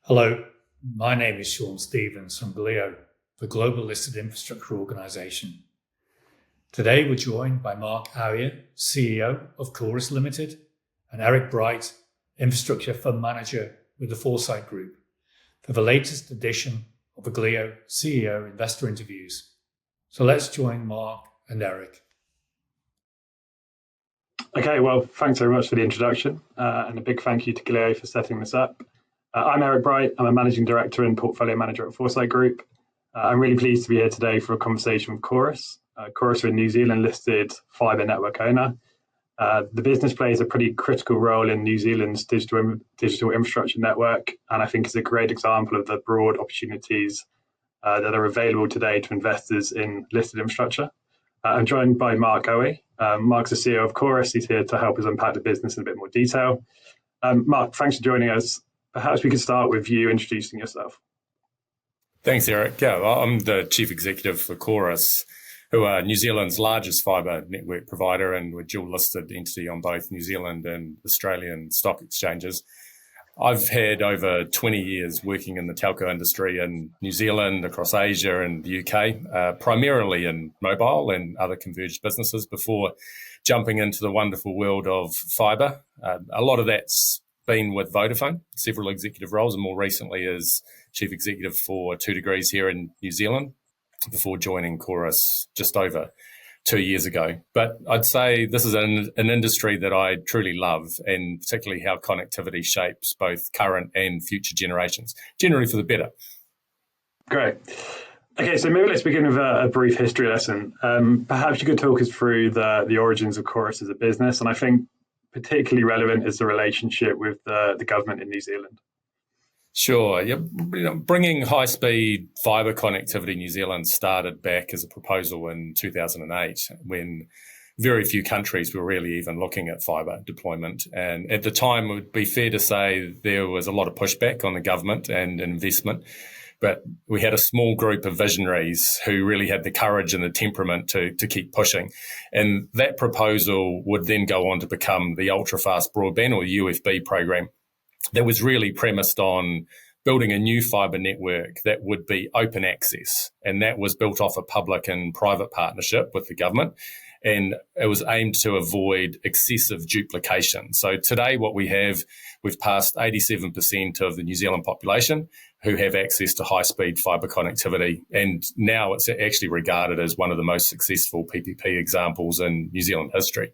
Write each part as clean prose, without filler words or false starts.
Hello, my name is Sean Stevens from GLIO, the global listed infrastructure organization. Today we're joined by Mark Aue, CEO of Chorus Limited, and Eric Bright, infrastructure fund manager with the Foresight Group, for the latest edition of the GLIO CEO investor interviews. So let's join Mark and Eric. Okay, well, thanks very much for the introduction, and a big thank you to GLIO for setting this up. I'm Eric Bright. I'm a managing director and portfolio manager at Foresight Group. I'm really pleased to be here today for a conversation with Chorus. Chorus are a New Zealand listed fibre network owner. The business plays a pretty critical role in New Zealand's digital infrastructure network, and I think is a great example of the broad opportunities that are available today to investors in listed infrastructure. I'm joined by Mark Aue. Mark's the CEO of Chorus. He's here to help us unpack the business in a bit more detail. Mark, thanks for joining us. Perhaps we could start with you introducing yourself. Thanks, Eric. Yeah, I'm the Chief Executive for Chorus, who are New Zealand's largest fibre network provider, and we're dual listed entity on both New Zealand and Australian stock exchanges. I've had over 20 years working in the telco industry in New Zealand, across Asia and the UK, primarily in mobile and other converged businesses before jumping into the wonderful world of fibre. A lot of that's been with Vodafone, several executive roles, and more recently as Chief Executive for 2 Degrees here in New Zealand before joining Chorus just over 2 years ago. But I'd say this is an industry that I truly love, and particularly how connectivity shapes both current and future generations, generally for the better. Great. Okay, so maybe let's begin with a brief history lesson. Perhaps you could talk us through the origins of Chorus as a business, and I think particularly relevant is the relationship with the government in New Zealand. Sure. Yeah, bringing high-speed fibre connectivity in New Zealand started back as a proposal in 2008, when very few countries were really even looking at fibre deployment. And at the time, it would be fair to say there was a lot of pushback on the government and investment. But we had a small group of visionaries who really had the courage and the temperament to keep pushing. And that proposal would then go on to become the ultra-fast broadband, or UFB program, that was really premised on building a new fibre network that would be open access. And that was built off a public and private partnership with the government. And it was aimed to avoid excessive duplication. So today what we've passed 87% of the New Zealand population who have access to high-speed fibre connectivity. And now it's actually regarded as one of the most successful PPP examples in New Zealand history.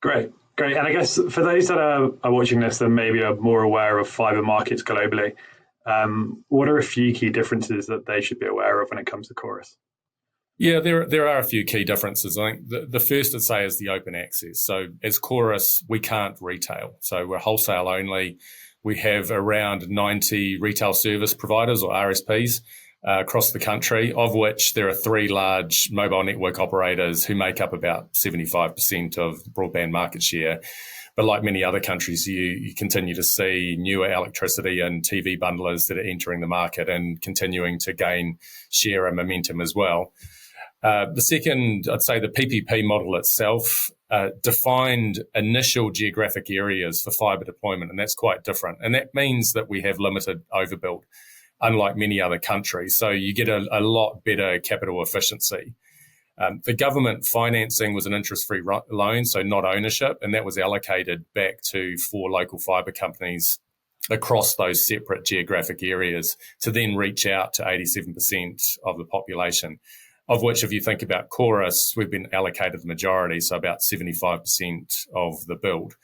Great. And I guess for those that are watching this and maybe are more aware of fibre markets globally, what are a few key differences that they should be aware of when it comes to Chorus? Yeah, there are a few key differences. I think the first I'd say is the open access. So as Chorus, we can't retail. So we're wholesale only. We have around 90 retail service providers, or RSPs, across the country, of which there are 3 large mobile network operators who make up about 75% of the broadband market share. But like many other countries, you continue to see newer electricity and TV bundlers that are entering the market and continuing to gain share and momentum as well. The second, I'd say the PPP model itself defined initial geographic areas for fibre deployment, and that's quite different. And that means that we have limited overbuild, unlike many other countries. So you get a lot better capital efficiency. The government financing was an interest-free loan, so not ownership, and that was allocated back to 4 local fibre companies across those separate geographic areas to then reach out to 87% of the population, of which, if you think about Chorus, we've been allocated the majority, so about 75% of the build.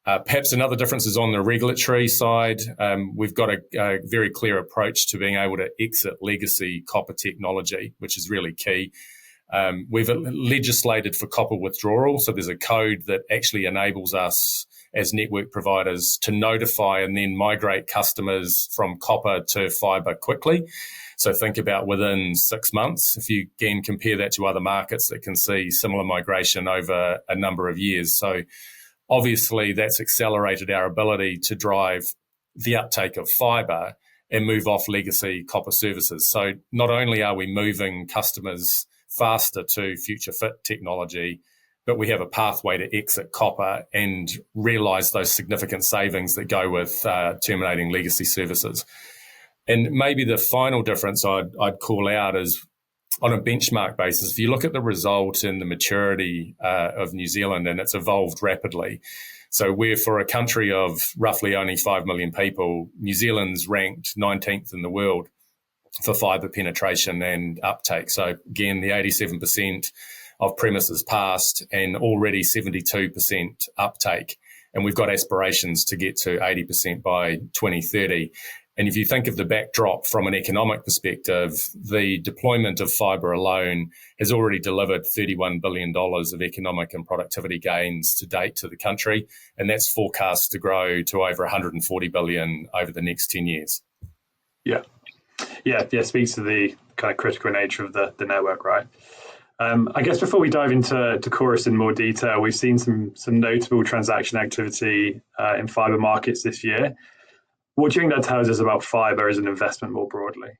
Perhaps another difference is on the regulatory side. We've got a very clear approach to being able to exit legacy copper technology, which is really key. We've legislated for copper withdrawal, so there's a code that actually enables us as network providers to notify and then migrate customers from copper to fibre quickly. So think about within 6 months. If you can compare that to other markets that can see similar migration over a number of years. So obviously that's accelerated our ability to drive the uptake of fibre and move off legacy copper services. So not only are we moving customers faster to future fit technology, but we have a pathway to exit copper and realise those significant savings that go with terminating legacy services. And maybe the final difference I'd call out is on a benchmark basis. If you look at the result and the maturity of New Zealand, and it's evolved rapidly. So we're, for a country of roughly only 5 million people, New Zealand's ranked 19th in the world for fibre penetration and uptake. So again, the 87% of premises passed and already 72% uptake. And we've got aspirations to get to 80% by 2030. And if you think of the backdrop from an economic perspective, the deployment of fibre alone has already delivered $31 billion of economic and productivity gains to date to the country. And that's forecast to grow to over $140 billion over the next 10 years. Yeah. Speaks to the kind of critical nature of the network, right? I guess before we dive into Chorus in more detail, we've seen some notable transaction activity in fibre markets this year. What do you think that tells us about fibre as an investment more broadly?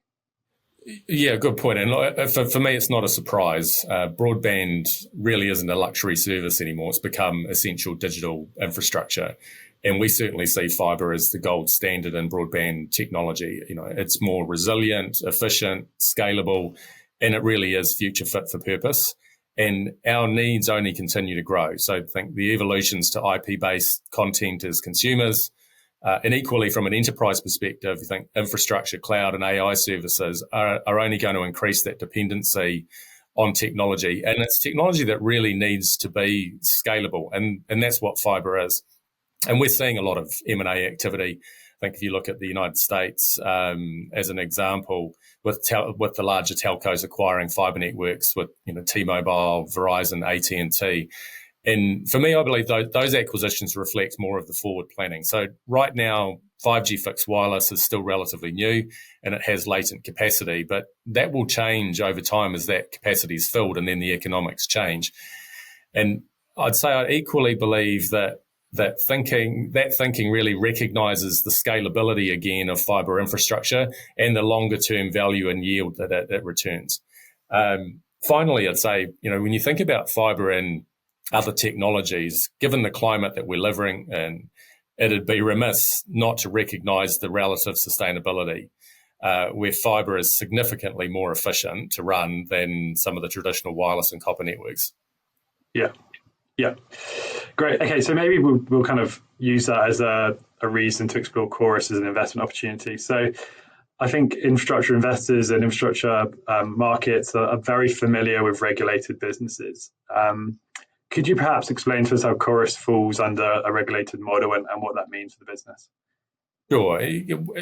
Yeah, good point. And for me, it's not a surprise. Broadband really isn't a luxury service anymore. It's become essential digital infrastructure. And we certainly see fibre as the gold standard in broadband technology. It's more resilient, efficient, scalable, and it really is future fit for purpose. And our needs only continue to grow. So I think the evolutions to IP-based content as consumers, and equally from an enterprise perspective, I think infrastructure, cloud and AI services are only going to increase that dependency on technology. And it's technology that really needs to be scalable. And that's what fibre is. And we're seeing a lot of M&A activity. I think if you look at the United States as an example, with the larger telcos acquiring fibre networks with T-Mobile, Verizon, AT&T. And for me, I believe those acquisitions reflect more of the forward planning. So right now, 5G fixed wireless is still relatively new and it has latent capacity, but that will change over time as that capacity is filled and then the economics change. And I'd say I equally believe that thinking really recognises the scalability again of fibre infrastructure and the longer term value and yield that it returns. Finally, I'd say, when you think about fibre and other technologies, given the climate that we're living in, it'd be remiss not to recognise the relative sustainability, where fibre is significantly more efficient to run than some of the traditional wireless and copper networks. Yeah. Great. Okay, so maybe we'll kind of use that as a reason to explore Chorus as an investment opportunity. So I think infrastructure investors and infrastructure markets are very familiar with regulated businesses. Could you perhaps explain to us how Chorus falls under a regulated model and what that means for the business? Sure.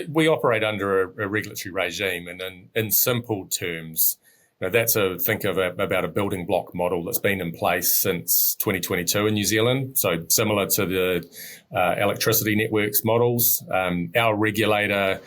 We operate under a regulatory regime, and in simple terms, that's think of about a building block model that's been in place since 2022 in New Zealand. So similar to the electricity networks models, our regulator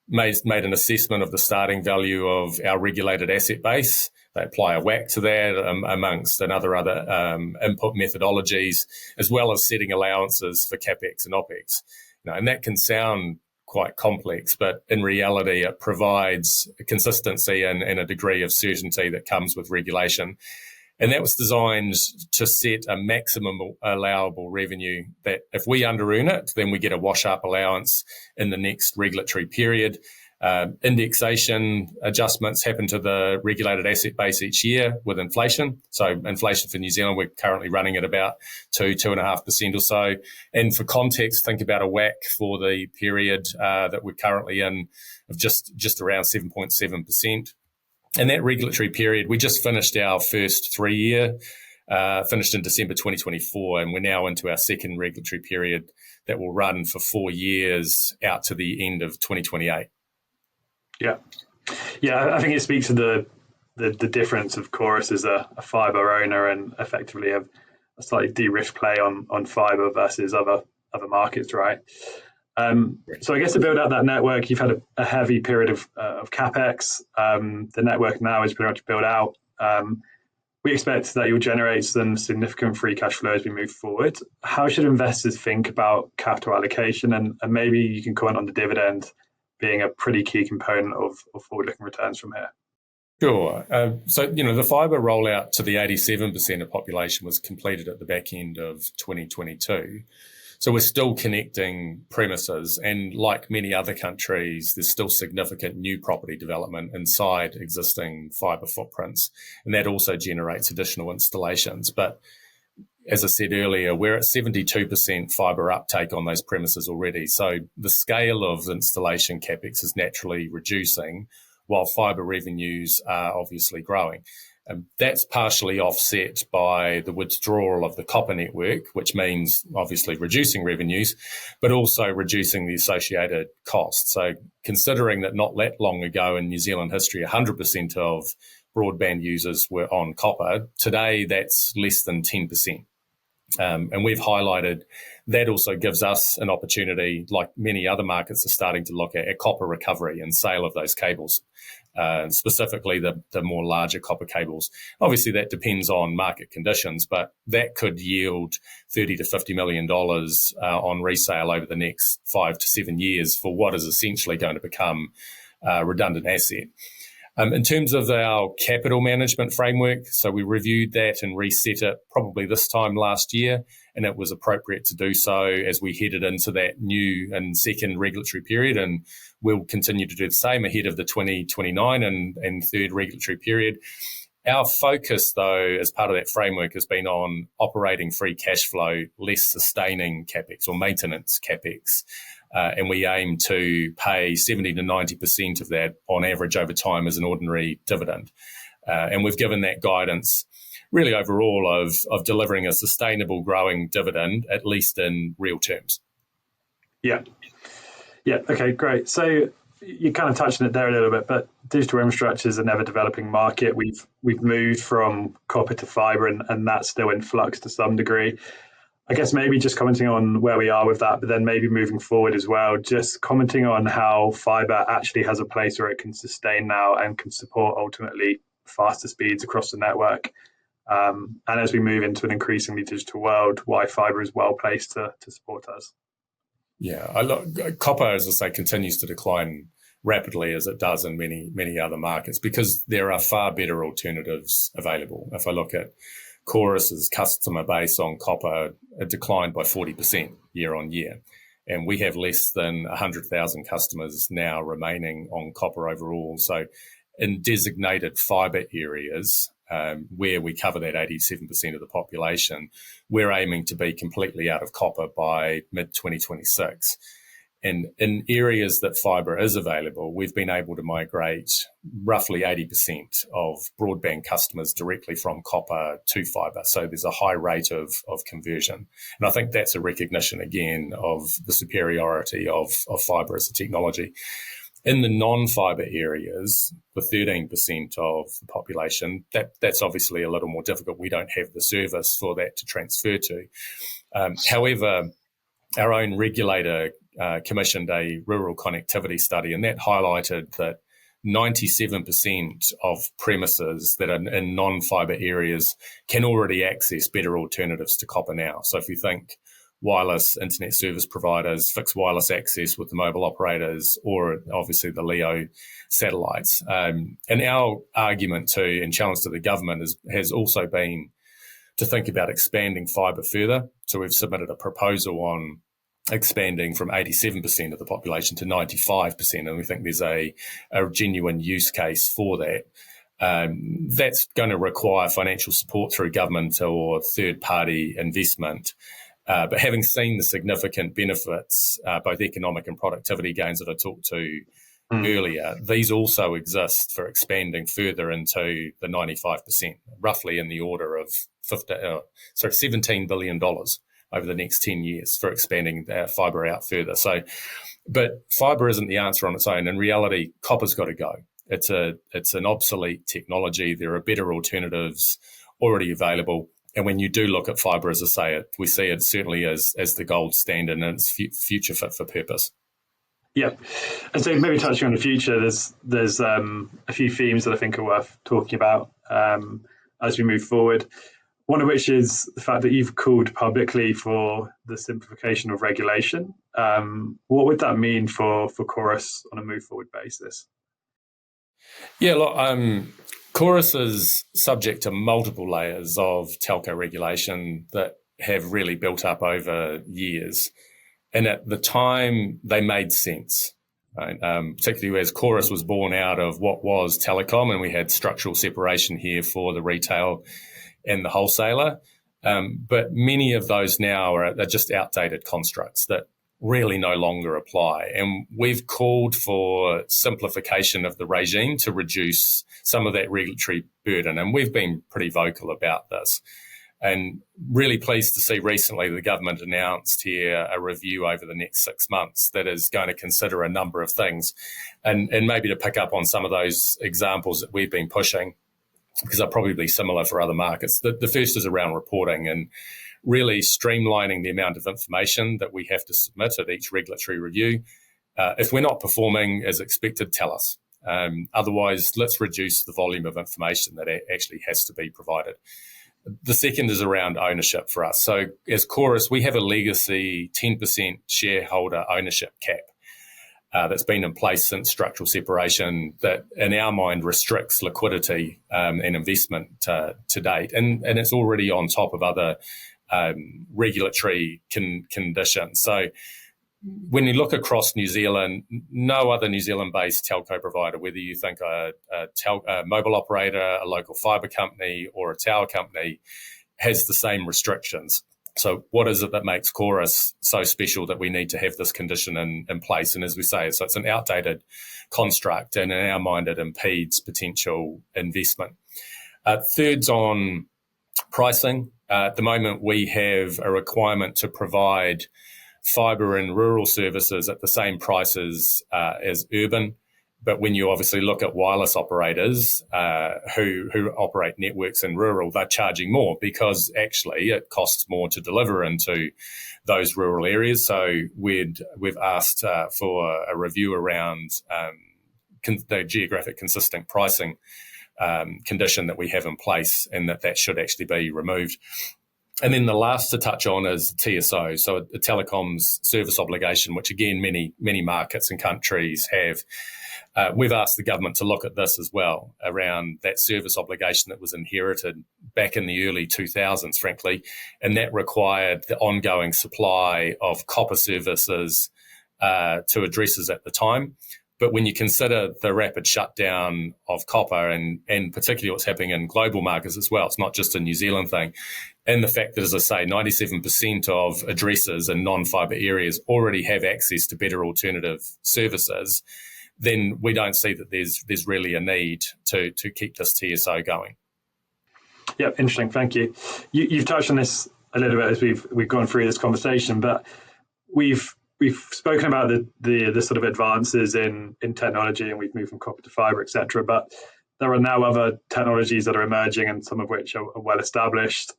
made an assessment of the starting value of our regulated asset base. They apply a WACC to that amongst other input methodologies, as well as setting allowances for CapEx and OpEx. And that can sound quite complex, but in reality, it provides a consistency and a degree of certainty that comes with regulation. And that was designed to set a maximum allowable revenue that if we under-earn it, then we get a wash-up allowance in the next regulatory period. Indexation adjustments happen to the regulated asset base each year with inflation. So inflation for New Zealand, we're currently running at about 2.5% or so. And for context, think about a WACC for the period that we're currently in of just around 7.7%. And that regulatory period, we just finished our first 3 year, finished in December 2024, and we're now into our second regulatory period that will run for 4 years out to the end of 2028. Yeah, I think it speaks to the difference of Chorus as a fibre owner and effectively a slightly de-risk play on fibre versus other markets, right? So I guess to build out that network, you've had a heavy period of CapEx. The network now is pretty much built out. We expect that you'll generate some significant free cash flow as we move forward. How should investors think about capital allocation? And maybe you can comment on the dividend being a pretty key component of forward-looking returns from here. Sure. So, the fibre rollout to the 87% of population was completed at the back end of 2022. So we're still connecting premises, and like many other countries, there's still significant new property development inside existing fibre footprints, and that also generates additional installations. But as I said earlier, we're at 72% fibre uptake on those premises already. So the scale of installation capex is naturally reducing while fibre revenues are obviously growing. That's partially offset by the withdrawal of the copper network, which means obviously reducing revenues, but also reducing the associated costs. So considering that not that long ago in New Zealand history, 100% of broadband users were on copper, today that's less than 10%. And we've highlighted that also gives us an opportunity, like many other markets are starting to look at copper recovery and sale of those cables, specifically the more larger copper cables. Obviously, that depends on market conditions, but that could yield $30 to $50 million on resale over the next 5 to 7 years for what is essentially going to become a redundant asset. In terms of our capital management framework, so we reviewed that and reset it probably this time last year, and it was appropriate to do so as we headed into that new and second regulatory period, and we'll continue to do the same ahead of the 2029 and third regulatory period. Our focus, though, as part of that framework has been on operating free cash flow, less sustaining capex or maintenance capex. And we aim to pay 70 to 90% of that on average over time as an ordinary dividend. And we've given that guidance really overall of delivering a sustainable growing dividend, at least in real terms. Yeah. Okay, great. So you kind of touched on it there a little bit, but digital infrastructure is an ever developing market. We've moved from copper to fibre, and that's still in flux to some degree. I guess maybe just commenting on where we are with that, but then maybe moving forward as well, just commenting on how fibre actually has a place where it can sustain now and can support ultimately faster speeds across the network. And as we move into an increasingly digital world, why fibre is well placed to support us. Yeah, copper, as I say, continues to decline rapidly as it does in many other markets because there are far better alternatives available. If I look at Chorus's customer base on copper, it declined by 40% year on year. And we have less than 100,000 customers now remaining on copper overall. So in designated fibre areas where we cover that 87% of the population, we're aiming to be completely out of copper by mid-2026. And in areas that fibre is available, we've been able to migrate roughly 80% of broadband customers directly from copper to fibre. So there's a high rate of conversion. And I think that's a recognition, again, of the superiority of fibre as a technology. In the non-fibre areas, the 13% of the population, that's obviously a little more difficult. We don't have the service for that to transfer to. However, our own regulator commissioned a rural connectivity study, and that highlighted that 97% of premises that are in non-fibre areas can already access better alternatives to copper now. So if you think wireless internet service providers, fixed wireless access with the mobile operators, or obviously the LEO satellites. And our argument to and challenge to the government has also been to think about expanding fibre further. So we've submitted a proposal on expanding from 87% of the population to 95%, and we think there's a genuine use case for that. That's going to require financial support through government or third-party investment. But having seen the significant benefits, both economic and productivity gains that I talked to earlier, these also exist for expanding further into the 95%, roughly in the order of $17 billion over the next 10 years for expanding fibre out further. So, but fibre isn't the answer on its own. In reality, copper's got to go. It's an obsolete technology. There are better alternatives already available. And when you do look at fibre, as I say, we see it certainly as the gold standard and it's future fit for purpose. Yeah. And so maybe touching on the future, there's a few themes that I think are worth talking about as we move forward. One of which is the fact that you've called publicly for the simplification of regulation. What would that mean for Chorus on a move forward basis? Yeah, look, Chorus is subject to multiple layers of telco regulation that have really built up over years. And at the time, they made sense, right? Particularly as Chorus was born out of what was telecom, and we had structural separation here for the retail and the wholesaler. But many of those now are just outdated constructs that really no longer apply. And we've called for simplification of the regime to reduce some of that regulatory burden. And we've been pretty vocal about this. And really pleased to see recently the government announced here a review over the next 6 months that is going to consider a number of things. And maybe to pick up on some of those examples that we've been pushing, because they're probably similar for other markets. The first is around reporting and really streamlining the amount of information that we have to submit at each regulatory review. If we're not performing as expected, tell us. Otherwise, let's reduce the volume of information that actually has to be provided. The second is around ownership for us. So as Chorus, we have a legacy 10% shareholder ownership cap that's been in place since structural separation that, in our mind, restricts liquidity and investment to date. And it's already on top of other regulatory conditions. So when you look across New Zealand, no other New Zealand-based telco provider, whether you think a mobile operator, a local fibre company, or a tower company, has the same restrictions. So what is it that makes Chorus so special that we need to have this condition in place? And as we say, so it's an outdated construct, and in our mind, it impedes potential investment. Third's on pricing. At the moment, we have a requirement to provide fibre and rural services at the same prices as urban. But when you obviously look at wireless operators who operate networks in rural, they're charging more because actually it costs more to deliver into those rural areas. So we've asked for a review around the geographic consistent pricing condition that we have in place, and that should actually be removed. And then the last to touch on is TSO, so a telecoms service obligation, which again, many markets and countries have. We've asked the government to look at this as well, around that service obligation that was inherited back in the early 2000s, frankly, and that required the ongoing supply of copper services to addresses at the time. But when you consider the rapid shutdown of copper and particularly what's happening in global markets as well, it's not just a New Zealand thing, and the fact that, as I say, 97% of addresses in non-fibre areas already have access to better alternative services, then we don't see that there's really a need to keep this TSO going. Yeah, interesting. Thank you. You've touched on this a little bit as we've gone through this conversation, but we've spoken about the sort of advances in technology, and we've moved from copper to fibre, etc. But there are now other technologies that are emerging, and some of which are well established.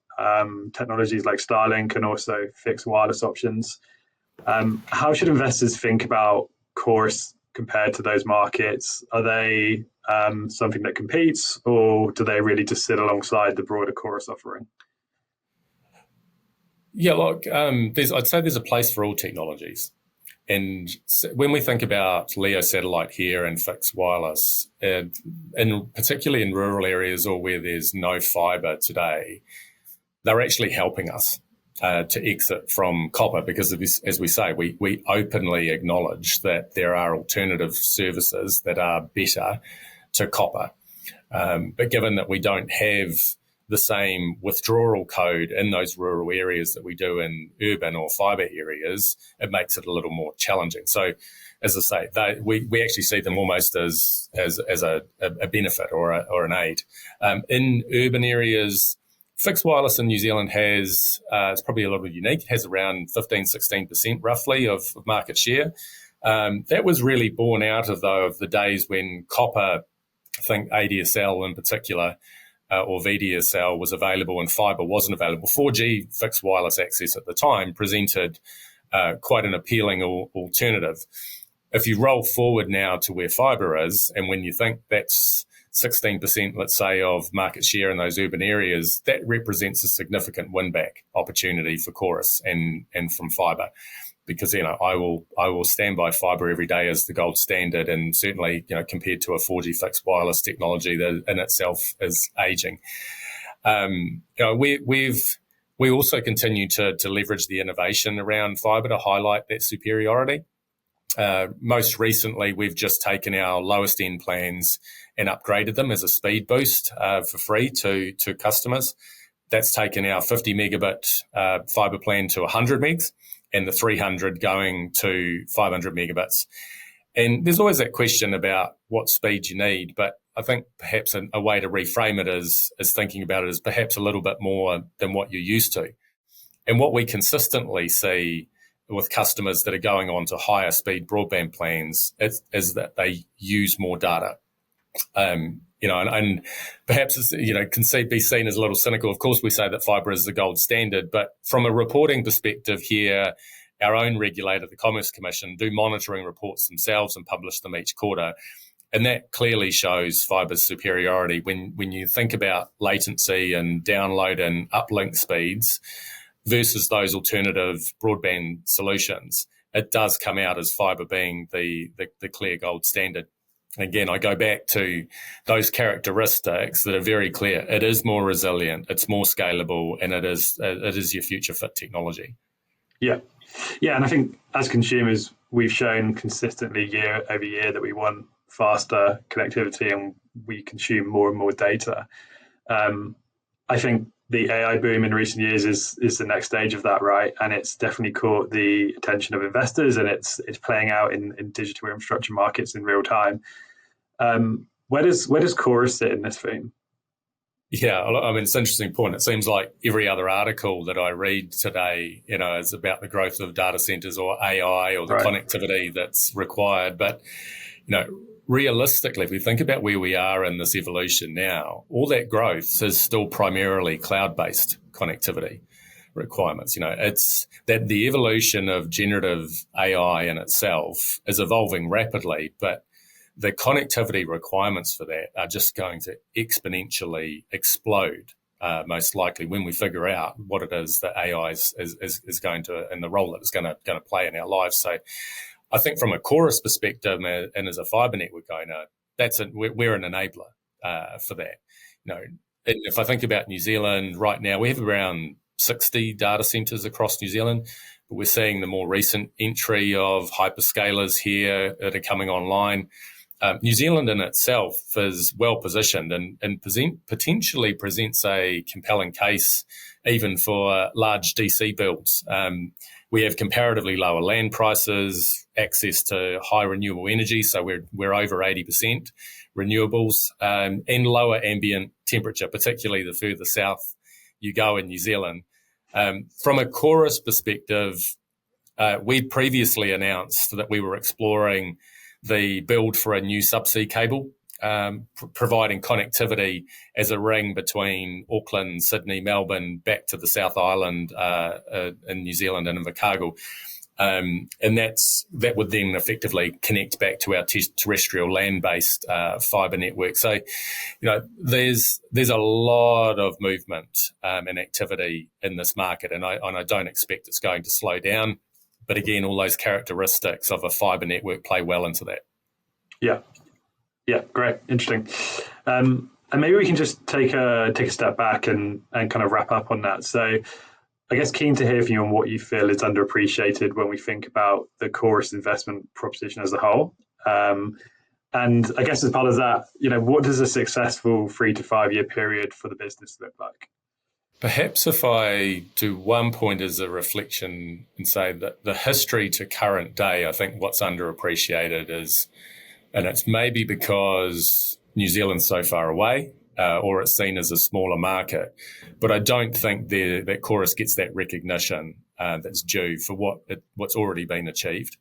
Technologies like Starlink and also fixed wireless options. How should investors think about Chorus compared to those markets? Are they something that competes, or do they really just sit alongside the broader Chorus offering? Yeah, look, I'd say there's a place for all technologies. And when we think about LEO satellite here and fixed wireless, and particularly in rural areas or where there's no fibre today, they're actually helping us to exit from copper because, as we say, we openly acknowledge that there are alternative services that are better to copper. But given that we don't have the same withdrawal code in those rural areas that we do in urban or fibre areas, it makes it a little more challenging. So, as I say, we actually see them almost as a benefit or an aid. In urban areas, fixed wireless in New Zealand has, it's probably a little unique, it has around 15-16% roughly of market share. That was really born out of the days when copper, I think ADSL in particular, or VDSL was available and fibre wasn't available. 4G fixed wireless access at the time presented quite an appealing alternative. If you roll forward now to where fibre is, and when you think that's 16%, let's say, of market share in those urban areas, that represents a significant win-back opportunity for Chorus and from fibre. because I will stand by fibre every day as the gold standard, and certainly compared to a 4G fixed wireless technology that in itself is aging. We also continue to leverage the innovation around fibre to highlight that superiority. Most recently, we've just taken our lowest end plans and upgraded them as a speed boost for free to customers. That's taken our 50 megabit fibre plan to 100 megs, and the 300 going to 500 megabits. And there's always that question about what speed you need, but I think perhaps a way to reframe it is thinking about it as perhaps a little bit more than what you're used to. And what we consistently see with customers that are going on to higher speed broadband plans is that they use more data. And perhaps it's, can be seen as a little cynical. Of course, we say that fibre is the gold standard, but from a reporting perspective here, our own regulator, the Commerce Commission, do monitoring reports themselves and publish them each quarter. And that clearly shows fibre's superiority when you think about latency and download and uplink speeds versus those alternative broadband solutions. It does come out as fibre being the clear gold standard. Again, I go back to those characteristics that are very clear. It is more resilient, it's more scalable, and it is your future fit technology. Yeah. And I think as consumers, we've shown consistently year over year that we want faster connectivity and we consume more and more data. I think the AI boom in recent years is the next stage of that, right? And it's definitely caught the attention of investors, and it's playing out in digital infrastructure markets in real time. Where does Chorus sit in this theme? Yeah, I mean, it's an interesting point. It seems like every other article that I read today, is about the growth of data centers or AI or the connectivity that's required. But, realistically, if we think about where we are in this evolution now, all that growth is still primarily cloud-based connectivity requirements. It's that the evolution of generative AI in itself is evolving rapidly, but the connectivity requirements for that are just going to exponentially explode, most likely, when we figure out what it is that AI is going to, and the role that it's going to play in our lives. So I think from a Chorus perspective and as a fibre network owner, we're an enabler for that. And if I think about New Zealand right now, we have around 60 data centres across New Zealand. But we're seeing the more recent entry of hyperscalers here that are coming online. New Zealand in itself is well positioned and potentially presents a compelling case even for large DC builds. We have comparatively lower land prices, access to high renewable energy, so we're over 80% renewables, and lower ambient temperature, particularly the further south you go in New Zealand. From a Chorus perspective, we previously announced that we were exploring the build for a new subsea cable, providing connectivity as a ring between Auckland, Sydney, Melbourne, back to the South Island in New Zealand and Invercargill. And that would then effectively connect back to our terrestrial land-based fibre network. So, there's a lot of movement and activity in this market, and I don't expect it's going to slow down. But again, all those characteristics of a fibre network play well into that. Yeah, great, interesting. And maybe we can just take a step back and kind of wrap up on that. So I guess keen to hear from you on what you feel is underappreciated when we think about the Chorus investment proposition as a whole. And I guess as part of that, what does a successful 3 to 5 year period for the business look like? Perhaps if I do one point as a reflection and say that the history to current day, I think what's underappreciated is, and it's maybe because New Zealand's so far away or it's seen as a smaller market, but I don't think that Chorus gets that recognition that's due for what's already been achieved.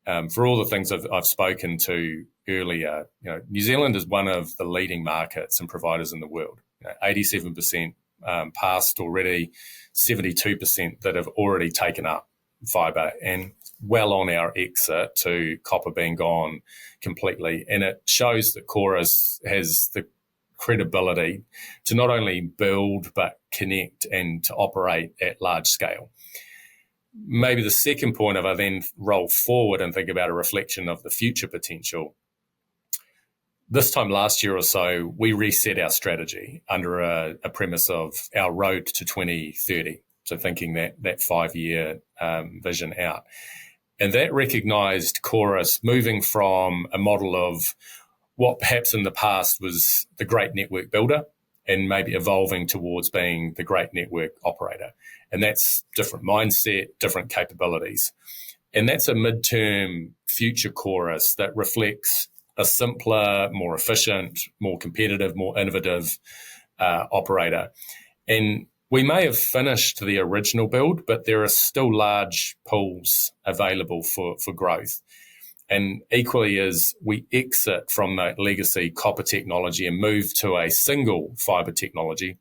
For all the things I've spoken to earlier, New Zealand is one of the leading markets and providers in the world. 87% passed already, 72% that have already taken up fibre, and well on our exit to copper being gone completely. And it shows that Chorus has the credibility to not only build but connect and to operate at large scale. maybe the second point, if I then roll forward and think about a reflection of the future potential, this time last year or so, we reset our strategy under a premise of our road to 2030. So thinking that 5-year vision out. And that recognised Chorus moving from a model of what perhaps in the past was the great network builder and maybe evolving towards being the great network operator. And that's different mindset, different capabilities. And that's a midterm future Chorus that reflects a simpler, more efficient, more competitive, more innovative operator. And we may have finished the original build, but there are still large pools available for growth. And equally as we exit from that legacy copper technology and move to a single fibre technology,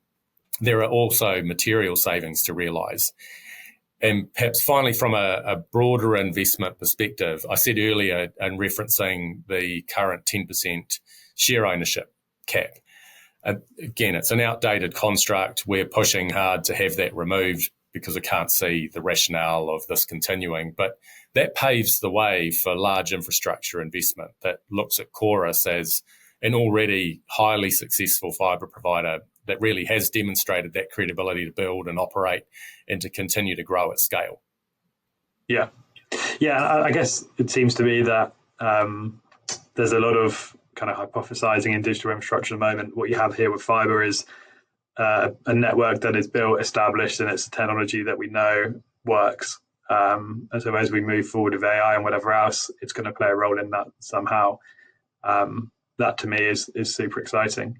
there are also material savings to realise. And perhaps finally, from a broader investment perspective, I said earlier in referencing the current 10% share ownership cap. Again, it's an outdated construct. We're pushing hard to have that removed because I can't see the rationale of this continuing. But that paves the way for large infrastructure investment that looks at Chorus as an already highly successful fibre provider that really has demonstrated that credibility to build and operate and to continue to grow at scale. Yeah. I guess it seems to me that there's a lot of kind of hypothesizing in digital infrastructure at the moment. What you have here with fibre is a network that is built, established, and it's a technology that we know works. And so as we move forward with AI and whatever else, it's going to play a role in that somehow. That to me is super exciting.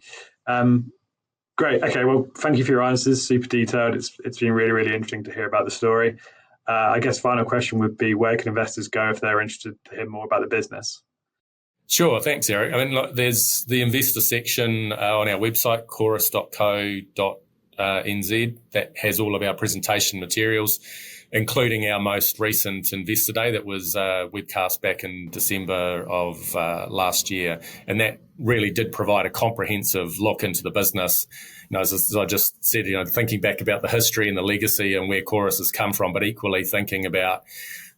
Great. Okay. Well, thank you for your answers. Super detailed. It's been really, really interesting to hear about the story. I guess final question would be, where can investors go if they're interested to hear more about the business? Sure. Thanks, Eric. I mean, look, there's the investor section on our website, chorus.co.nz, that has all of our presentation materials, including our most recent investor day that was webcast back in December of last year. And that really did provide a comprehensive look into the business. You know, as I just said, thinking back about the history and the legacy and where Chorus has come from, but equally thinking about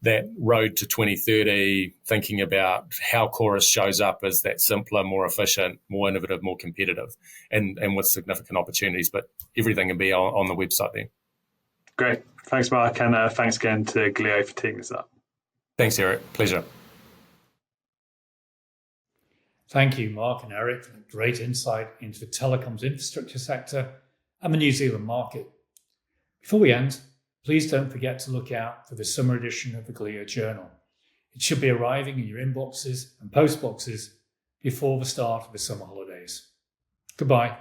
that road to 2030, thinking about how Chorus shows up as that simpler, more efficient, more innovative, more competitive, and with significant opportunities. But everything can be on the website there. Great. Thanks, Mark. And thanks again to GLIO for teaming this up. Thanks, Eric. Pleasure. Thank you, Mark and Eric, for a great insight into the telecoms infrastructure sector and the New Zealand market. Before we end, please don't forget to look out for the summer edition of the GLIO Journal. It should be arriving in your inboxes and post boxes before the start of the summer holidays. Goodbye.